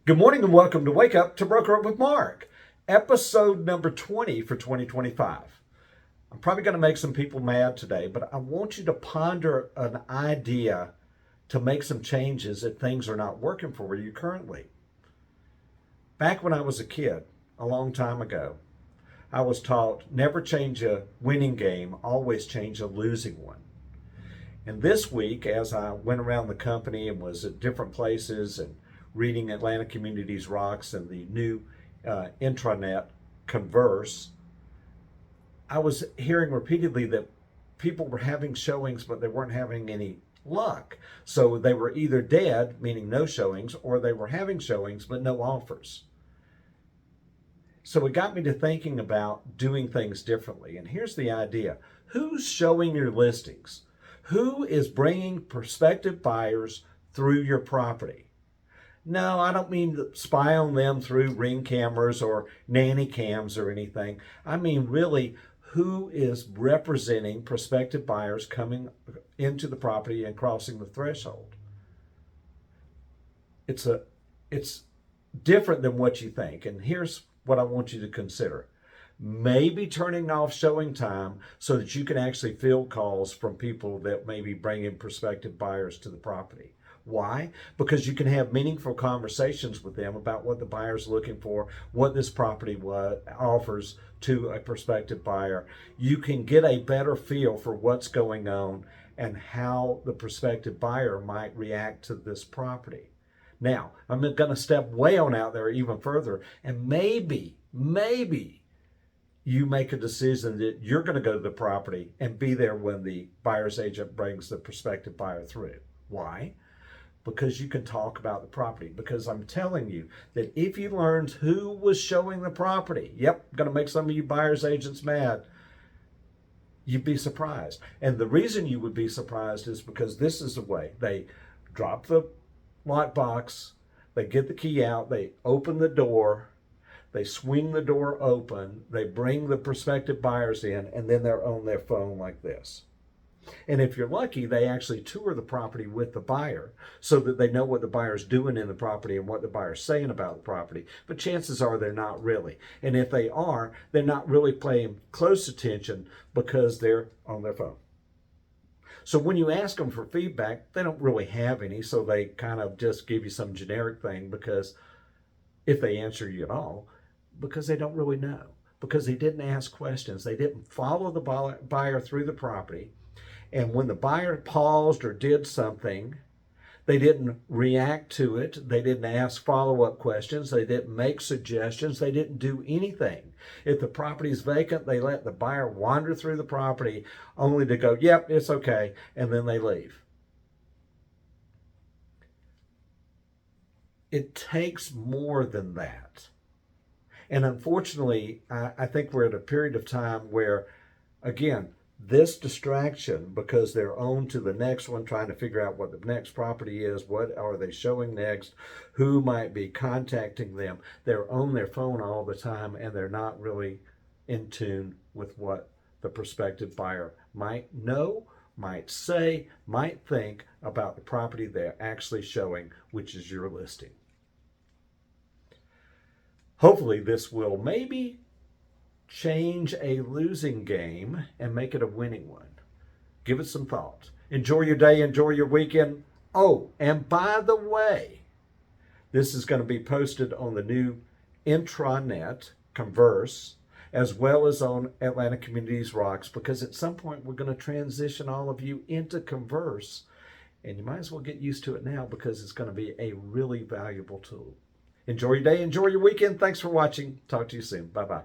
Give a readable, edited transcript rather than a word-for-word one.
Good morning and welcome to Wake Up to Broker Up with Mark, episode number 20 for 2025. I'm probably going to make some people mad today, but I want you to ponder an idea to make some changes if things are not working for you currently. Back when I was a kid, a long time ago, I was taught never change a winning game, always change a losing one. And this week, as I went around the company and was at different places and reading Atlanta Communities Rocks and the new intranet Converse, I was hearing repeatedly that people were having showings, but they weren't having any luck. So they were either dead, meaning no showings, or they were having showings, but no offers. So it got me to thinking about doing things differently. And here's the idea. Who's showing your listings? Who is bringing prospective buyers through your property? No, I don't mean to spy on them through ring cameras or nanny cams or anything. I mean really who is representing prospective buyers coming into the property and crossing the threshold. It's different than what you think. And here's what I want you to consider. Maybe turning off showing time so that you can actually field calls from people that may be bringing prospective buyers to the property. Why? Because you can have meaningful conversations with them about what the buyer's looking for, what this property offers to a prospective buyer. You can get a better feel for what's going on and how the prospective buyer might react to this property. Now, I'm going to step way on out there even further, and maybe you make a decision that you're going to go to the property and be there when the buyer's agent brings the prospective buyer through. Why? Because you can talk about the property. Because I'm telling you that if you learned who was showing the property, going to make some of you buyer's agents mad, you'd be surprised. And the reason you would be surprised is because this is the way. They drop the lockbox, they get the key out, they open the door, they swing the door open, they bring the prospective buyers in, and then they're on their phone like this. And if you're lucky, they actually tour the property with the buyer so that they know what the buyer's doing in the property and what the buyer's saying about the property. But chances are they're not really. And if they are, they're not really paying close attention because they're on their phone. So when you ask them for feedback, they don't really have any. So they kind of just give you some generic thing because if they answer you at all, because they don't really know, because they didn't ask questions. They didn't follow the buyer through the property. And when the buyer paused or did something, they didn't react to it. They didn't ask follow-up questions. They didn't make suggestions. They didn't do anything. If the property is vacant, they let the buyer wander through the property only to go, yep, it's okay, and then they leave. It takes more than that. And unfortunately, I think we're at a period of time where, again, this distraction, because they're on to the next one, trying to figure out what the next property is, what are they showing next, who might be contacting them. They're on their phone all the time, and they're not really in tune with what the prospective buyer might know, might say, might think about the property they're actually showing, which is your listing. Hopefully this will maybe change a losing game and make it a winning one. Give it some thought. Enjoy your day, enjoy your weekend. Oh, and by the way, this is going to be posted on the new intranet Converse, as well as on Atlanta Communities Rocks, because at some point we're going to transition all of you into Converse, and you might as well get used to it now because it's going to be a really valuable tool. Enjoy your day, enjoy your weekend. Thanks for watching. Talk to you soon. Bye-bye.